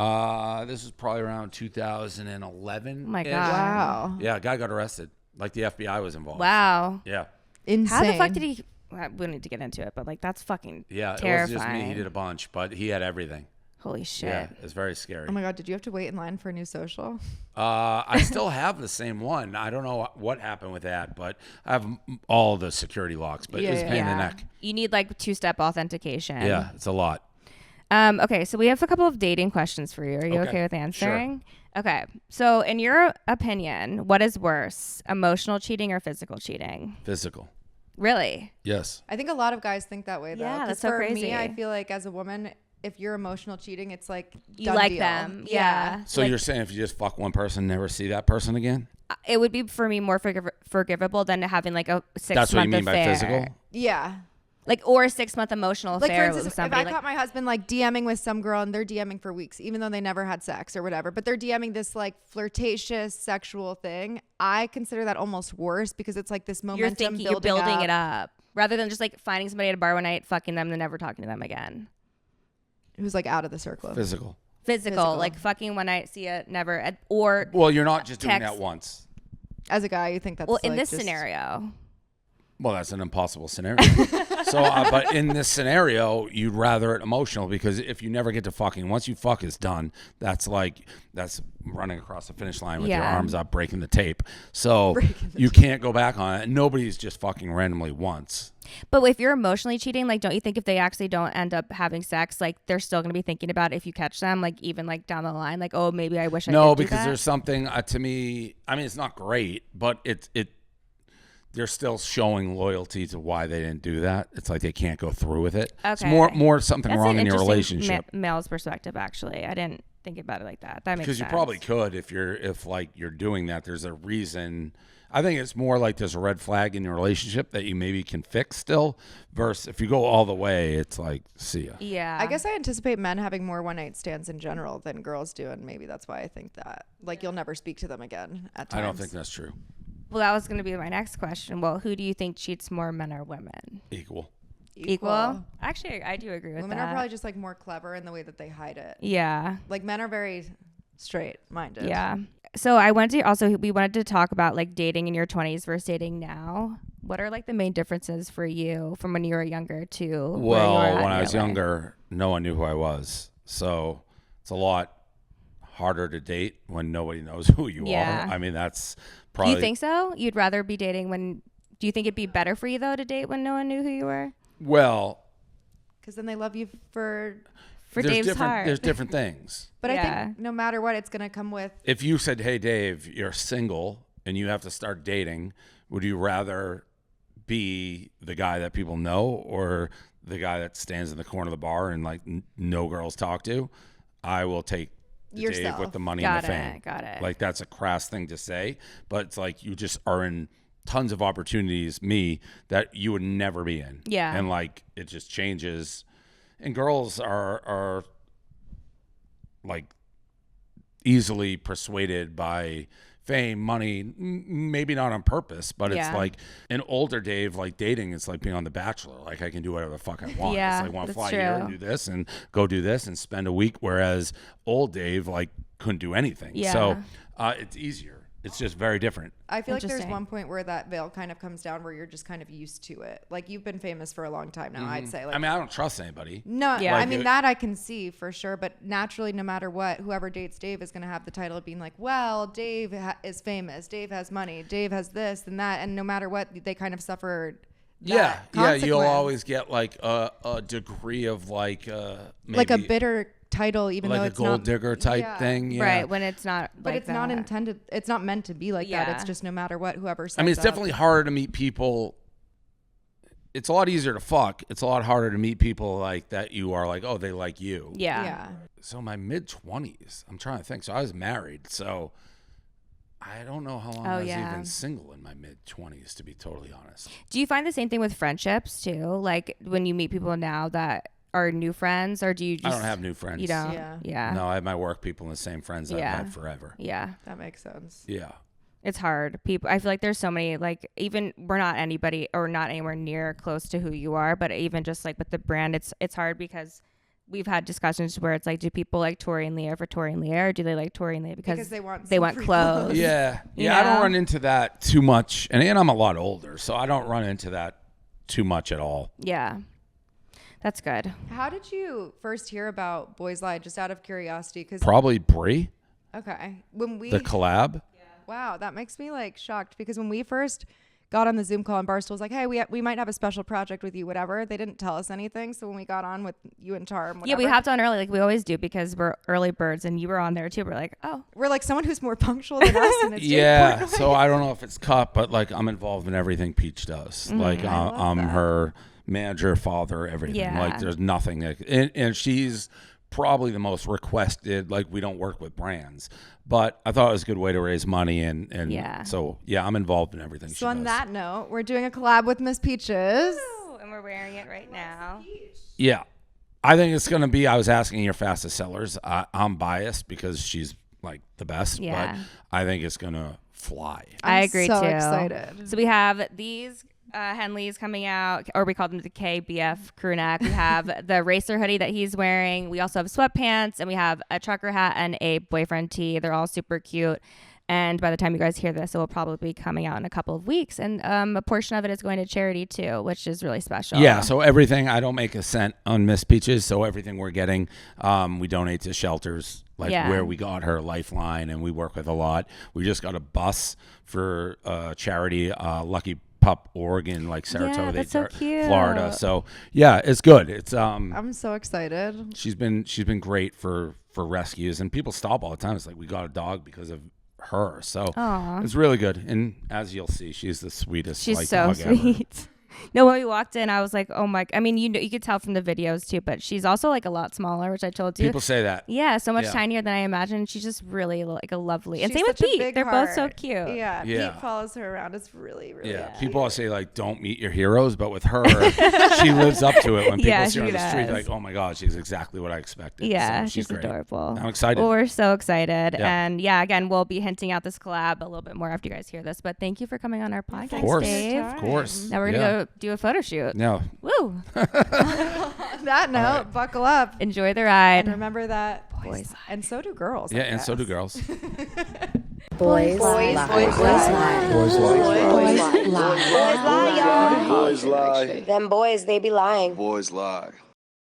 This was probably around 2011. Oh my God. Wow. Yeah, a guy got arrested. Like the FBI was involved. Wow. Yeah. Insane. How the fuck did he? We don't need to get into it, but like that's fucking Yeah. terrifying. It was just me. He did a bunch, but he had everything. Holy shit. Yeah. It's very scary. Oh my God, did you have to wait in line for a new social? I still have the same one. I don't know what happened with that, but I have all the security locks, but it was a pain in the neck. You need like 2-step authentication. Yeah. It's a lot. Okay, so we have a couple of dating questions for you. Are you okay with answering? Sure. Okay. So, in your opinion, what is worse, emotional cheating or physical cheating? Physical. Really? Yes. I think a lot of guys think that way, though. Yeah, 'Cause that's so for crazy. me, I feel like as a woman, if you're emotional cheating, it's like You done like deal. them. Yeah. So Like, you're saying if you just fuck one person, never see that person again? it would be for me more forgivable than having like a 6-month That's what you mean affair. by physical? Yeah. Like, or a 6-month emotional Like, for affair instance, with if somebody. I Like, caught my husband like DMing with some girl and they're DMing for weeks, even though they never had sex or whatever, but they're DMing this like flirtatious sexual thing, I consider that almost worse because it's like this momentum you're thinking you're building it up rather than just like finding somebody at a bar one night, fucking them, and never talking to them again. Who's like out of the circle. Physical. Physical, like fucking one night, see it, never, or Well, you're not just doing Text. that once. As a guy, you think that's well, in like, this just- scenario. Well, that's an impossible scenario. So, but in this scenario, you'd rather it emotional because if you never get to fucking, once you fuck, it's done. That's running across the finish line with your Yeah. arms up, breaking the tape. So you can't go back on it. Nobody's just fucking randomly once. But if you're emotionally cheating, like, don't you think if they actually don't end up having sex, like, they're still going to be thinking about it if you catch them, like, even like down the line, like, oh, maybe I wish I No, did do because that? there's something to me. I mean, it's not great, but they're still showing loyalty to why they didn't do that. It's like they can't go through with it. It's Okay. more something That's wrong an in your interesting relationship. male's perspective, actually. I didn't think about it like that. That makes sense. Because you probably could if you're doing that. There's a reason. I think it's more like there's a red flag in your relationship that you maybe can fix still. Versus if you go all the way, it's like see ya. Yeah. I guess I anticipate men having more one night stands in general than girls do, and maybe that's why I think that. Like, you'll never speak to them again at times. I don't think that's true. Well, that was going to be my next question. Well, who do you think cheats more, men or women? Equal. Equal? Actually, I do agree with Women that. are probably just like more clever in the way that they hide it. Yeah. Like, men are very straight minded. Yeah. So we wanted to talk about like dating in your 20s versus dating now. What are like the main differences for you from when you were younger to where you Well, are at when in I was your life? younger, no one knew who I was. So it's a lot harder to date when nobody knows who you Yeah. are. I mean, that's Do probably. you think so? You'd rather be dating do you think it'd be better for you though to date when no one knew who you were? Well, Because then they love you for. For there's Dave's different. heart. There's different things. But I Yeah. think no matter what, it's going to come with. If you said, "Hey, Dave, you're single and you have to start dating," would you rather be the guy that people know or the guy that stands in the corner of the bar and like no girls talk to? I will take Dave Yourself. with the money Got and the fame. it. Got it. Like that's a crass thing to say, but it's like you just are in tons of opportunities, me, that you would never be in. Yeah. And like it just changes. And girls are like easily persuaded by fame, money, maybe not on purpose, but it's Yeah. like an older Dave, like dating, it's like being on The Bachelor. Like I can do whatever the fuck I want. Yeah, it's like I want to that's fly here and true. do this and go do this and spend a week. Whereas old Dave like couldn't do anything. Yeah. So it's easier. It's just very different. I feel like there's Interesting. one point where that veil kind of comes down where you're just kind of used to it. Like, you've been famous for a long time now, I'd say. Like, I mean, I don't trust anybody. no, Yeah. I Like, mean, that I can see for sure. But naturally, no matter what, whoever dates Dave is going to have the title of being like, well, Dave is famous. Dave has money. Dave has this and that. And no matter what, they kind of suffer. Yeah, that yeah. You'll consequence. always get like a degree of like maybe Like a bitter title, even though like a it's gold not. digger type Yeah. thing. Yeah. Right, when it's not But like it's not that. intended. It's not meant to be like that. Yeah. It's just no matter what, whoever says I mean, it's definitely harder to meet people. It's a lot easier to fuck. It's a lot harder to meet people like that. You are like, oh, they like you. Yeah. Yeah. So my mid-20s, I'm trying to think. So I was married. So I don't know how long I was even single in my mid-20s, to be totally honest. Do you find the same thing with friendships too? Like when you meet people now that are new friends, or do you just... I don't have new friends. You don't? Yeah. No, I have my work people and the same friends I've had forever. Yeah. That makes sense. Yeah. It's hard. I feel like there's so many, like, even we're not anybody or not anywhere near close to who you are, but even just like with the brand, it's hard because we've had discussions where it's like, do people like Tori and Leah for Tori and Leah, or do they like Tori and Leah because they want clothes? Yeah. You I know? don't run into that too much. And I'm a lot older, so I don't run into that too much at all. Yeah. That's good. How did you first hear about Boys Lie, just out of curiosity? Probably Brie. Okay. The collab. Wow, that makes me like shocked, because when we first got on the Zoom call and Barstool was like, hey, we might have a special project with you, whatever. They didn't tell us anything. So when we got on with you and Charm, whatever, yeah, we hopped on early like we always do because we're early birds, and you were on there too. We're like, oh. We're like someone who's more punctual than us. And it's Yeah, so I don't know if it's cut, but like I'm involved in everything Peach does. Like I'm her manager, father, everything. Yeah. Like there's nothing that, and she's probably the most requested. Like we don't work with brands, but I thought it was a good way to raise money, and so I'm involved in everything. So on that note, we're doing a collab with Miss Peaches. Ooh, and we're wearing it right now. Yeah, I think it's gonna be. I was asking your fastest sellers. I'm biased because she's like the best, but I think it's gonna fly. I agree so too. Excited. So we have these Henleys coming out, or we call them the KBF crew neck. We have the racer hoodie that he's wearing. We also have sweatpants, and we have a trucker hat and a boyfriend tee. They're all super cute. And by the time you guys hear this, it will probably be coming out in a couple of weeks. And a portion of it is going to charity too, which is really special. Yeah, so everything, I don't make a cent on Miss Peaches, so everything we're getting, we donate to shelters, where we got her, Lifeline, and we work with a lot. We just got a bus for charity, Lucky Pup, Oregon, like Sarasota, that's so cute. Florida. So yeah, it's good. It's I'm so excited. She's been great for rescues, and people stop all the time. It's like we got a dog because of her. So it's really good. And as you'll see, she's the sweetest. She's like, so dog sweet. Ever. No, when we walked in, I was like, oh my, I mean, you could tell from the videos too, but she's also like a lot smaller, which I told you. People say that. Yeah, so much tinier than I imagined. She's just really like a lovely. And She's same with such a Pete. big They're heart. both so cute. Yeah, Pete follows her around. It's really, really cute. People always say like, don't meet your heroes, but with her, she lives up to it. When people see her on the street, they're like, oh my God, she's exactly what I expected. Yeah, so she's great. adorable. I'm excited. Well, we're so excited. And again, we'll be hinting out this collab a little bit more after you guys hear this. But thank you for coming on our podcast, Dave. Of course. Now we're going to go do a photo shoot. No. Woo. On that note, buckle up. Enjoy the ride. And remember that boys, and so do girls. Yeah, and so do girls. Boys lie. Boys lie. Boys lie. Boys lie, y'all. Boys lie. Them boys, they be lying. Boys lie.